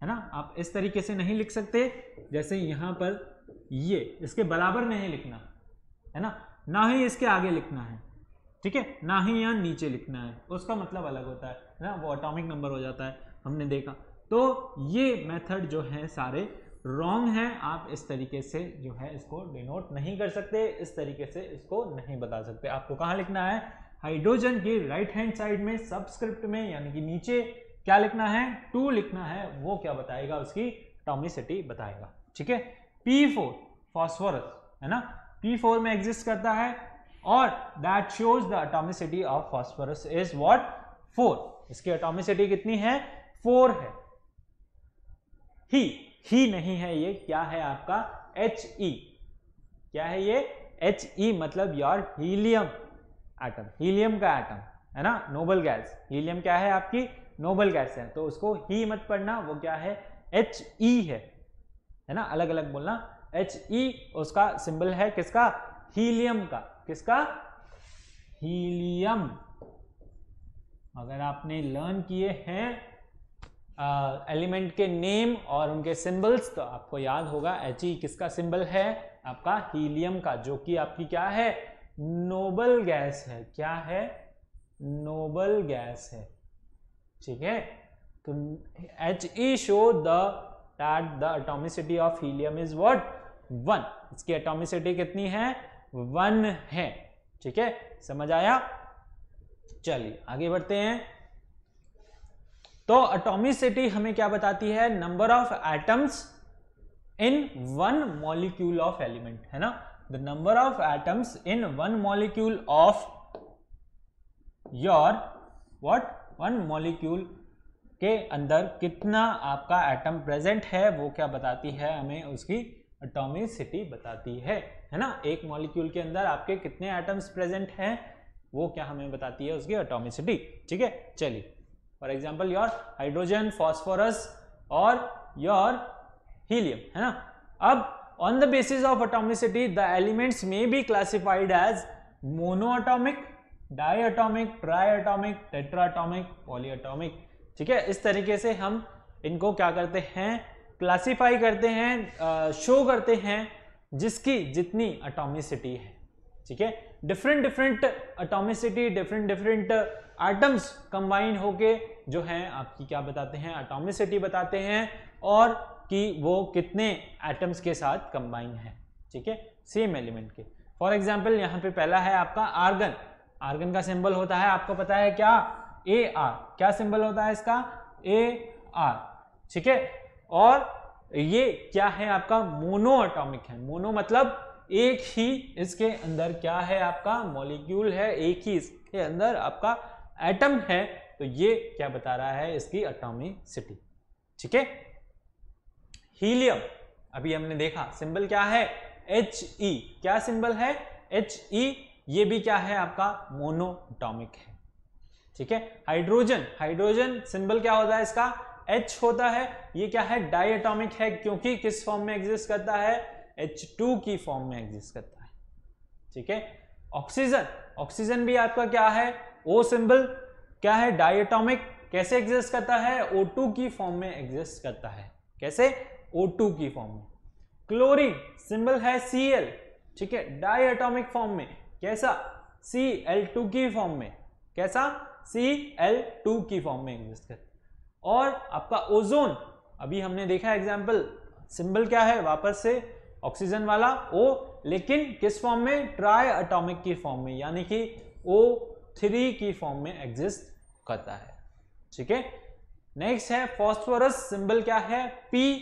है ना। आप इस तरीके से नहीं लिख सकते, जैसे यहां पर ये इसके बराबर नहीं लिखना है ना ही इसके आगे लिखना है, ठीक है, ना ही यहां नीचे लिखना है, उसका मतलब अलग होता है ना, वो एटॉमिक नंबर हो जाता है, हमने देखा। तो ये मेथड जो है सारे रॉन्ग है। आप इस तरीके से जो है इसको डिनोट नहीं कर सकते, इस तरीके से इसको नहीं बता सकते। आपको कहां लिखना है? हाइड्रोजन की राइट हैंड साइड में सबस्क्रिप्ट में, यानी कि नीचे क्या लिखना है? 2 लिखना है। वो क्या बताएगा? उसकी एटॉमिसिटी बताएगा। ठीक है, P4 फॉस्फोरस, है ना, P4 में एग्जिस्ट करता है, और that shows the atomicity of phosphorus is what? 4। इसकी एटॉमिसिटी कितनी है? 4 है। ही नहीं है, ये क्या है आपका? He। क्या है ये? He मतलब योर हीलियम एटम, हीलियम का एटम, है ना, नोबल गैस। हीलियम क्या है? आपकी नोबल गैस है, तो उसको ही मत पढ़ना, वो क्या है? He है ना, अलग अलग बोलना। He उसका सिंबल है किसका? हीलियम का। किसका? हीलियम। अगर आपने लर्न किए हैं एलिमेंट के नेम और उनके सिंबल्स तो आपको याद होगा He किसका सिंबल है? आपका हीलियम का, जो कि आपकी क्या है? नोबल गैस है। क्या है? नोबल गैस है। ठीक है, तो He show that the atomicity of helium is what? 1। इसकी एटॉमिसिटी कितनी है? 1 है। ठीक है, समझ आया? चलिए आगे बढ़ते हैं। तो एटॉमिसिटी हमें क्या बताती है? Number of atoms in 1 molecule of element, है ना? The number of atoms in 1 molecule of your what? 1 molecule के अंदर कितना आपका एटम प्रेजेंट है, वो क्या बताती है हमें? उसकी एटॉमिसिटी बताती है ना? एक मॉलिक्यूल के अंदर आपके कितने एटम्स प्रेजेंट हैं, वो क्या हमें बताती है? उसकी एटॉमिसिटी। ठीक है, चलिए for example your hydrogen, phosphorus और योर हीलियम, है ना? अब on the basis of atomicity the elements may be classified as monoatomic, diatomic, triatomic, tetraatomic, polyatomic. ठीक है, इस तरीके से हम इनको क्या करते हैं? क्लासिफाई करते हैं, शो करते हैं जिसकी जितनी एटॉमिसिटी है। ठीक है, different atomicity, different atoms combine होके जो है आपकी क्या बताते हैं? एटॉमिसिटी बताते हैं, और कि वो कितने एटम्स के साथ कंबाइन है। ठीक है, सेम एलिमेंट के। फॉर एग्जांपल यहाँ पे पहला है आपका आर्गन। आर्गन का सिंबल होता है, आपको पता है क्या? AR। क्या सिंबल होता है इसका? AR। ठीक है, और ये क्या है आपका? मोनो एटॉमिक है। मोनो मतलब एक ही इसके अंदर क्या है? आपका मॉलिक्यूल है, एक ही इसके अंदर आपका एटम है। तो ये क्या बता रहा है? इसकी एटॉमिसिटी। ठीक है, हीलियम अभी हमने देखा सिंबल क्या है? He। क्या सिंबल है? He। ये भी क्या है? आपका मोनो एटॉमिक है। ठीक है, हाइड्रोजन, हाइड्रोजन सिंबल क्या होता है इसका? H होता है। ये क्या है? डाइएटॉमिक है, क्योंकि किस फॉर्म में एग्जिस्ट करता है? H2 की फॉर्म में एग्जिस्ट करता है। ठीक है, ऑक्सीजन, ऑक्सीजन भी आपका क्या है? O सिंबल क्या है? डाइएटॉमिक। कैसे एग्जिस्ट करता है? O2 की फॉर्म में एग्जिस्ट करता है। कैसे? O2 की फॉर्म में। क्लोरीन सिंबल है Cl। ठीक है, डाइएटॉमिक फॉर्म में। कैसा? Cl2 की फॉर्म में। कैसा? Cl2 की फॉर्म में एग्जिस्ट करता है। और आपका ओजोन, अभी हमने देखा एग्जांपल, सिंबल क्या है? वापस से ऑक्सीजन वाला O, लेकिन किस फॉर्म में? ट्राई एटॉमिक की फॉर्म में, यानी कि O3 की फॉर्म में एग्जिस्ट करता है। ठीक है, नेक्स्ट है फॉस्फोरस। सिंबल क्या है? P।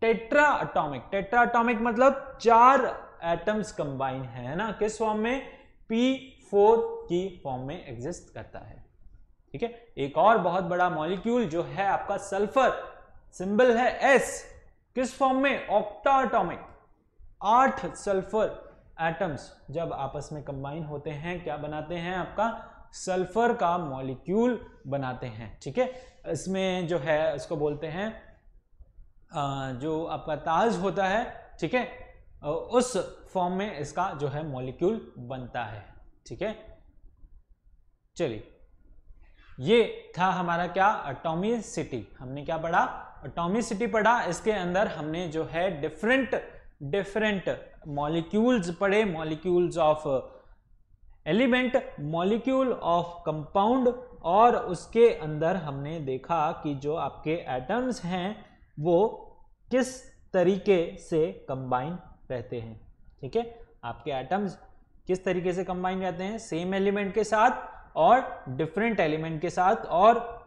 Tetra atomic, tetra atomic मतलब 4 एटम्स कंबाइन है ना? किस फॉर्म में? P4 की फॉर्म में एग्जिस्ट करता है। ठीक है, एक और बहुत बड़ा मॉलिक्यूल जो है आपका सल्फर, सिंबल है S। किस फॉर्म में? Octa atomic. 8 सल्फर एटम्स जब आपस में कंबाइन होते हैं क्या बनाते हैं? आपका सल्फर का मॉलिक्यूल बनाते हैं। ठीक है, इसमें जो है इसको बोलते हैं जो आपका ताज होता है। ठीक है, उस फॉर्म में इसका जो है मॉलिक्यूल बनता है। ठीक है, चलिए ये था हमारा क्या? एटॉमिसिटी। हमने क्या पढ़ा? एटॉमिसिटी पढ़ा। इसके अंदर हमने जो है डिफरेंट मॉलिक्यूल्स पढ़े, molecules of element, molecule of compound, और उसके अंदर हमने देखा कि जो आपके एटम्स हैं वो किस तरीके से कंबाइन रहते हैं। ठीक है, आपके एटम्स किस तरीके से कंबाइन रहते हैं? सेम एलिमेंट के साथ और डिफरेंट एलिमेंट के साथ। और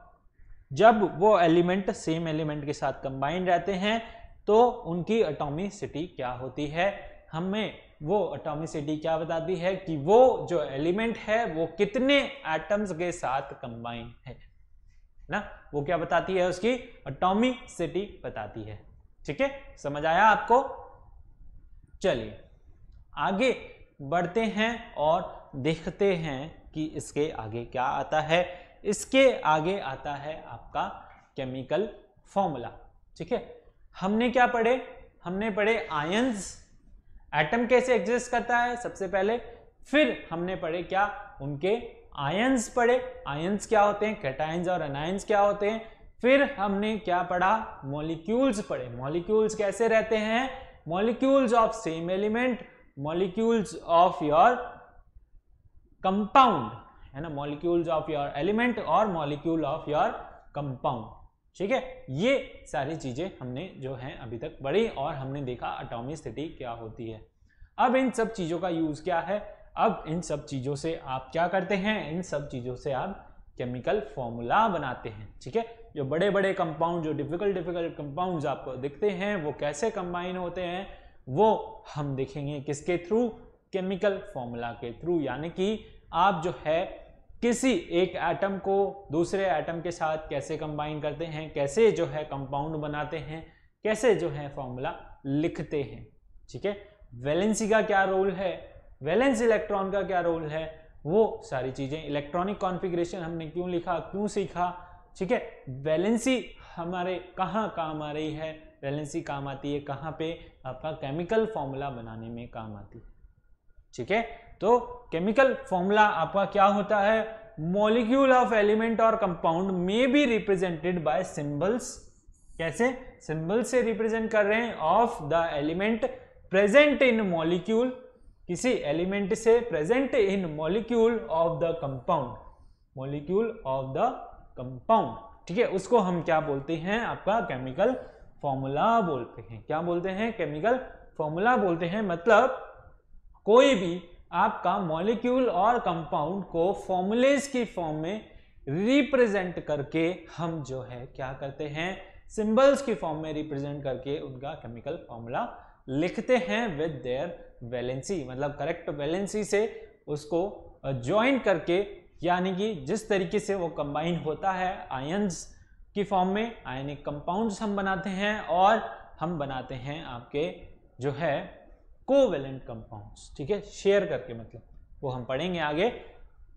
जब वो एलिमेंट सेम एलिमेंट के साथ कंबाइन रहते हैं तो उनकी एटॉमिसिटी क्या होती है? हमें वो एटॉमिसिटी क्या बताती है कि वो जो एलिमेंट है वो कितने एटम्स के साथ कंबाइन है ना? वो क्या बताती है? उसकी एटॉमिसिटी बताती है। ठीक है, समझ आया आपको? चलिए आगे बढ़ते हैं और देखते हैं कि इसके आगे क्या आता है। इसके आगे आता है आपका केमिकल फॉर्मूला। ठीक है, हमने क्या पढ़े? हमने पढ़े आयंस, एटम कैसे एग्जिस्ट करता है सबसे पहले, फिर हमने पढ़े क्या उनके आयंस पढ़े, आयंस क्या होते हैं, कैटायंस और एनायंस क्या होते हैं, फिर हमने क्या पढ़ा, मॉलिक्यूल्स पढ़े, मॉलिक्यूल्स कैसे रहते हैं, molecules of same element, molecules of your compound, है ना, मॉलिक्यूल्स ऑफ योर एलिमेंट और मॉलिक्यूल ऑफ योर कंपाउंड, ठीक है। ये सारी चीजें हमने जो है अभी तक पढ़ी और हमने देखा एटॉमिसिटी क्या होती है। अब इन सब चीजों का यूज क्या है, अब इन सब चीजों से आप क्या करते हैं, इन सब चीजों से आप केमिकल फॉर्मूला बनाते हैं, ठीक है। जो बड़े बड़े कंपाउंड, जो डिफिकल्ट कंपाउंड्स आपको दिखते हैं वो कैसे कंबाइन होते हैं, वो हम देखेंगे किसके थ्रू, केमिकल फॉर्मूला के थ्रू। यानी कि आप जो है किसी एक एटम को दूसरे एटम के साथ कैसे कंबाइन करते हैं, कैसे जो है कंपाउंड बनाते हैं, कैसे जो है फॉर्मूला लिखते हैं, ठीक है। वैलेंसी का क्या रोल है, वैलेंस इलेक्ट्रॉन का क्या रोल है, वो सारी चीजें, इलेक्ट्रॉनिक कॉन्फ़िगरेशन हमने क्यों लिखा, क्यों सीखा, ठीक है। वैलेंसी हमारे कहाँ काम आ रही है, वैलेंसी काम आती है कहाँ पे, आपका केमिकल फॉर्मूला बनाने में काम आती है, ठीक है। तो केमिकल फॉर्मूला आपका क्या होता है, मॉलिक्यूल ऑफ एलिमेंट और कंपाउंड में बी रिप्रेजेंटेड बाय सिंबल्स, कैसे, सिंबल से रिप्रेजेंट कर रहे हैं, of the element present in molecule, किसी एलिमेंट से present in molecule of the compound, molecule of the compound, ठीक है। उसको हम क्या बोलते हैं, आपका केमिकल फॉर्मूला बोलते हैं। क्या बोलते हैं, केमिकल फॉर्मूला बोलते हैं। मतलब कोई भी आपका मॉलिक्यूल और कंपाउंड को फॉर्मूलेज की फॉर्म में रिप्रेजेंट करके हम जो है क्या करते हैं, सिंबल्स की फॉर्म में रिप्रेजेंट करके उनका केमिकल फॉर्मूला लिखते हैं विद देयर वैलेंसी, मतलब करेक्ट वैलेंसी से उसको ज्वाइन करके, यानी कि जिस तरीके से वो कंबाइन होता है आयंस की फॉर्म में, आयनिक कंपाउंड्स हम बनाते हैं और हम बनाते हैं आपके जो है कोवेलेंट कंपाउंड्स, ठीक है, शेयर करके, मतलब वो हम पढ़ेंगे आगे।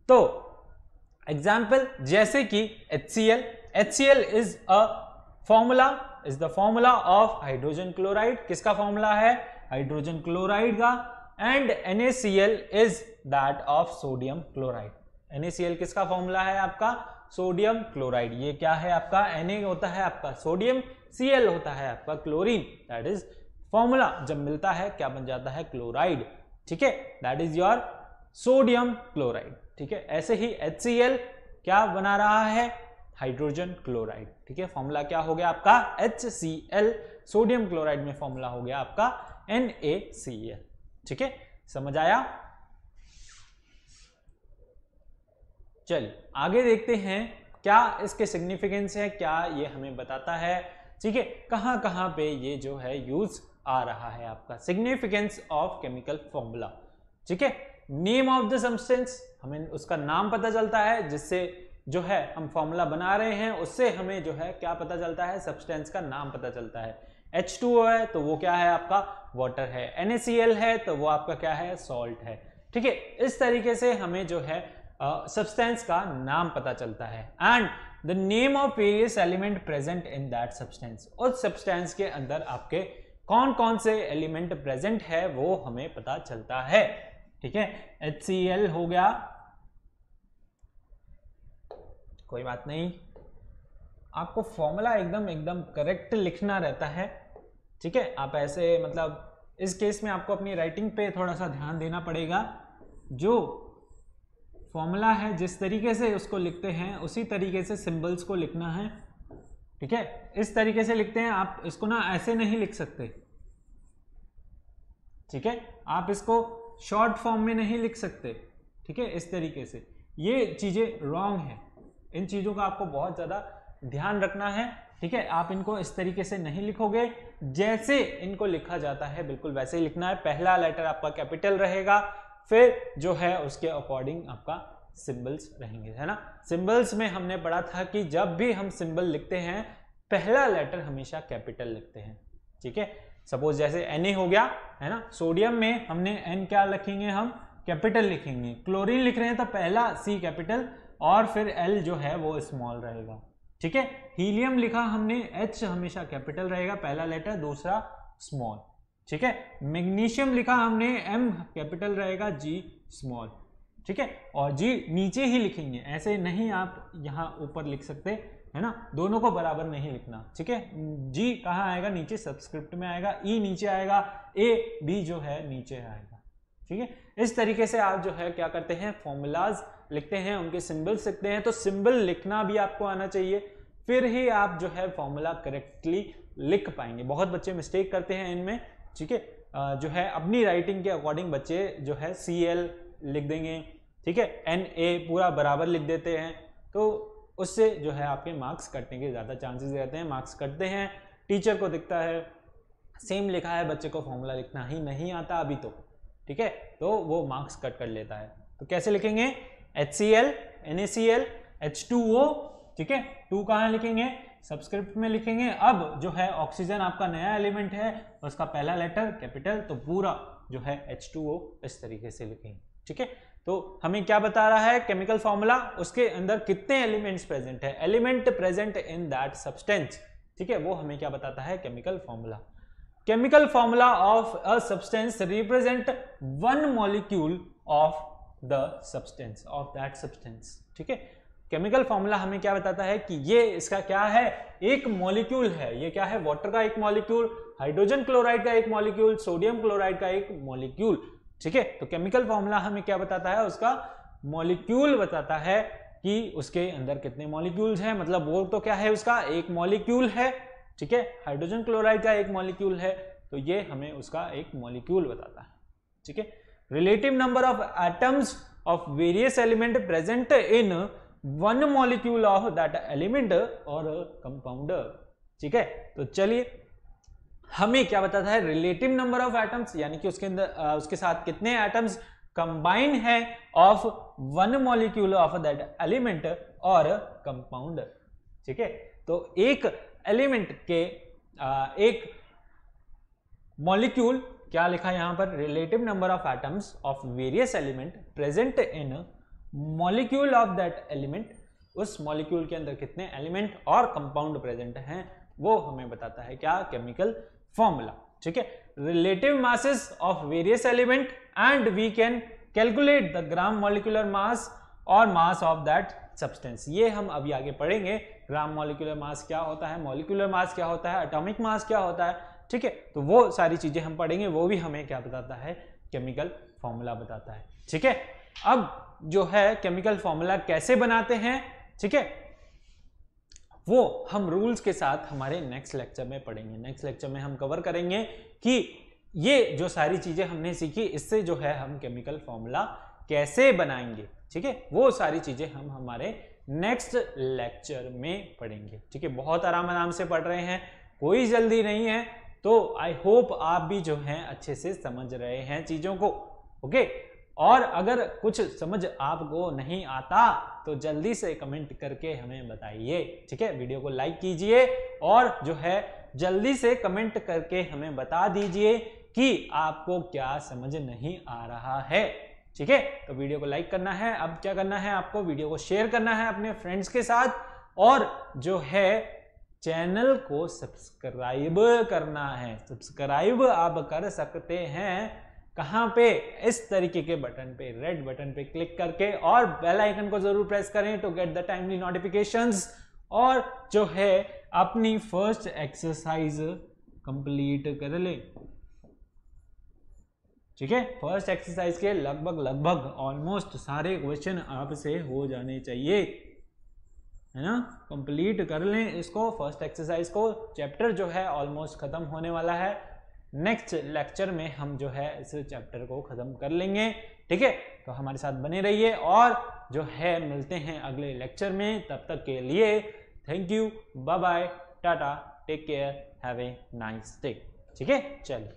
तो एग्जाम्पल जैसे कि HCl, HCl is a formula, is the formula of hydrogen chloride, किसका फॉर्मूला है, हाइड्रोजन क्लोराइड का, and NaCl is that of sodium chloride, NaCl किसका फॉर्मूला है, आपका सोडियम क्लोराइड। ये क्या है आपका, Na होता है आपका सोडियम, Cl होता है आपका क्लोरीन, दैट इज फॉर्मूला, जब मिलता है क्या बन जाता है, क्लोराइड, ठीक है, that is your sodium chloride, ठीक है। ऐसे ही HCl क्या बना रहा है, हाइड्रोजन क्लोराइड, ठीक है, फॉर्मूला क्या हो गया आपका HCl, सोडियम क्लोराइड में फॉर्मूला हो गया आपका NaCl, ठीक है, समझ आया। चलिए आगे देखते हैं क्या इसके सिग्निफिकेंस है, क्या ये हमें बताता है, ठीक है, कहां कहां पे ये जो है यूज आ रहा है आपका सिग्निफिकेंस ऑफ केमिकल फॉर्मूला, ठीक है। नेम ऑफ द सब्सटेंस, हमें उसका नाम पता चलता है, जिससे जो है हम फॉर्मूला बना रहे हैं उससे हमें जो है क्या पता चलता है, सब्सटेंस का नाम पता चलता है। H2O है तो वो क्या है आपका वाटर है, NaCl है तो वो आपका क्या है, सॉल्ट है, ठीक है। इस तरीके से हमें जो है सब्सटेंस का नाम पता चलता है। And the name of various element present in that substance, उस सब्सटेंस के अंदर आपके कौन कौन से एलिमेंट प्रेजेंट है वो हमें पता चलता है, ठीक है। HCl हो गया, कोई बात नहीं, आपको फॉर्मूला एकदम करेक्ट लिखना रहता है, ठीक है। आप ऐसे मतलब इस केस में आपको अपनी राइटिंग पे थोड़ा सा ध्यान देना पड़ेगा, जो फॉर्मूला है जिस तरीके से उसको लिखते हैं उसी तरीके से सिंबल्स को लिखना है, ठीक है। इस तरीके से लिखते हैं, आप इसको ना ऐसे नहीं लिख सकते, ठीक है, आप इसको शॉर्ट फॉर्म में नहीं लिख सकते, ठीक है, इस तरीके से, ये चीजें रॉन्ग है, इन चीजों का आपको बहुत ज्यादा ध्यान रखना है, ठीक है। आप इनको इस तरीके से नहीं लिखोगे, जैसे इनको लिखा जाता है बिल्कुल वैसे ही लिखना है। पहला लेटर आपका कैपिटल रहेगा, फिर जो है उसके अकॉर्डिंग आपका सिंबल्स रहेंगे, है ना। सिंबल्स में हमने पढ़ा था कि जब भी हम सिंबल लिखते हैं पहला लेटर हमेशा कैपिटल लिखते हैं, ठीक है। सपोज जैसे Na हो गया, है ना, सोडियम में हमने N क्या लिखेंगे, हम कैपिटल लिखेंगे। क्लोरीन लिख रहे हैं तो पहला C कैपिटल और फिर L जो है वो स्मॉल रहेगा, ठीक है। हीलियम लिखा हमने, H हमेशा कैपिटल रहेगा पहला लेटर, दूसरा स्मॉल, ठीक है। मैग्नीशियम लिखा हमने, M कैपिटल रहेगा, G स्मॉल, ठीक है। और G नीचे ही लिखेंगे, ऐसे नहीं आप यहाँ ऊपर लिख सकते, है ना, दोनों को बराबर नहीं लिखना, ठीक है। G कहाँ आएगा, नीचे सबस्क्रिप्ट में आएगा, E नीचे आएगा, A भी जो है नीचे आएगा, ठीक है। इस तरीके से आप जो है क्या करते हैं, फॉर्मूलाज लिखते हैं, उनके सिंबल्स लिखते हैं। तो सिंबल लिखना भी आपको आना चाहिए, फिर ही आप जो है फॉर्मूला करेक्टली लिख पाएंगे। बहुत बच्चे मिस्टेक करते हैं इनमें, ठीक है। जो है अपनी राइटिंग के अकॉर्डिंग बच्चे जो है CL लिख देंगे, ठीक है, NA पूरा बराबर लिख देते हैं, तो उससे जो है आपके मार्क्स कटने के ज़्यादा चांसेस रहते हैं, मार्क्स कटते हैं। टीचर को दिखता है सेम लिखा है, बच्चे को फॉर्मूला लिखना ही नहीं आता अभी तो, ठीक है, तो वो मार्क्स कट कर लेता है। तो कैसे लिखेंगे, HCl, NaCl, H2O, ठीक है, 2 कहाँ लिखेंगे, सबस्क्रिप्ट में लिखेंगे। अब जो है ऑक्सीजन आपका नया एलिमेंट है, उसका पहला लेटर कैपिटल, तो पूरा जो है H2O इस तरीके से लिखेंगे, ठीक है। तो हमें क्या बता रहा है केमिकल फॉर्मूला, उसके अंदर कितने एलिमेंट्स प्रेजेंट है, element present in that substance, ठीक है, वो हमें क्या बताता है chemical formula. Chemical formula of a substance represent one molecule of the substance, of that substance, ठीक है। केमिकल फॉर्मूला हमें क्या बताता है कि ये इसका क्या है, एक मॉलिक्यूल है, ये क्या है, वाटर का एक मॉलिक्यूल, हाइड्रोजन क्लोराइड का एक मॉलिक्यूल, सोडियम क्लोराइड का एक मॉलिक्यूल, ठीक है। तो केमिकल फॉर्मूला हमें क्या बताता है, उसका मॉलिक्यूल बताता है कि उसके अंदर कितने मॉलिक्यूल्स हैं, मतलब वो तो क्या है, उसका एक मॉलिक्यूल है, ठीक है। हाइड्रोजन क्लोराइड का एक मॉलिक्यूल है, तो ये हमें उसका एक मॉलिक्यूल बताता है, ठीक है। Relative number of atoms of various element present in one molecule of that element और कंपाउंड, ठीक है। तो चलिए हमें क्या बताता है, रिलेटिव नंबर ऑफ एटम्स, यानी कि उसके अंदर उसके साथ कितने एटम्स कंबाइन है of one molecule of that element और कंपाउंड, ठीक है। तो एक एलिमेंट के एक मॉलिक्यूल, क्या लिखा यहां पर, relative number of atoms of various element present in molecule of that element, उस मॉलिक्यूल के अंदर कितने एलिमेंट और कंपाउंड प्रेजेंट हैं, वो हमें बताता है क्या, केमिकल फॉर्मूला, ठीक है। Relative masses of various element and we can calculate the gram molecular mass और मास ऑफ दैट सब्सटेंस, ये हम अभी आगे पढ़ेंगे। ग्राम मॉलिक्यूलर मास क्या होता है, मॉलिक्यूलर मास क्या होता है, एटॉमिक मास क्या होता है, ठीक है। तो वो सारी चीजें हम पढ़ेंगे, वो भी हमें क्या बताता है, केमिकल फॉर्मूला बताता है, ठीक है। अब जो है केमिकल फॉर्मूला कैसे बनाते हैं, ठीक है, वो हम रूल्स के साथ हमारे नेक्स्ट लेक्चर में पढ़ेंगे। नेक्स्ट लेक्चर में हम कवर करेंगे कि ये जो सारी चीजें हमने सीखी, इससे जो है हम केमिकल फॉर्मूला कैसे बनाएंगे, ठीक है, वो सारी चीजें हम हमारे नेक्स्ट लेक्चर में पढ़ेंगे, ठीक है। बहुत आराम से पढ़ रहे हैं, कोई जल्दी नहीं है, तो आई होप आप भी जो है अच्छे से समझ रहे हैं चीजों को, ओके। और अगर कुछ समझ आपको नहीं आता तो जल्दी से कमेंट करके हमें बताइए, ठीक है। वीडियो को लाइक कीजिए और जो है जल्दी से कमेंट करके हमें बता दीजिए कि आपको क्या समझ नहीं आ रहा है, ठीक है। तो वीडियो को लाइक करना है, अब क्या करना है आपको, वीडियो को शेयर करना है अपने फ्रेंड्स के साथ, और जो है चैनल को सब्सक्राइब करना है। सब्सक्राइब आप कर सकते हैं कहां पे, इस तरीके के बटन पे, रेड बटन पे क्लिक करके, और बेल आइकन को जरूर प्रेस करें to get the timely notifications, और जो है अपनी फर्स्ट एक्सरसाइज कंप्लीट कर ले, ठीक है। फर्स्ट एक्सरसाइज के लगभग ऑलमोस्ट सारे क्वेश्चन आपसे हो जाने चाहिए, है ना, कंप्लीट कर लें इसको, फर्स्ट एक्सरसाइज को। चैप्टर जो है ऑलमोस्ट खत्म होने वाला है, नेक्स्ट लेक्चर में हम जो है इस चैप्टर को खत्म कर लेंगे, ठीक है। तो हमारे साथ बने रहिए और जो है मिलते हैं अगले लेक्चर में, तब तक के लिए thank you, bye bye, tata, take care, have a nice day, ठीक है। चलिए।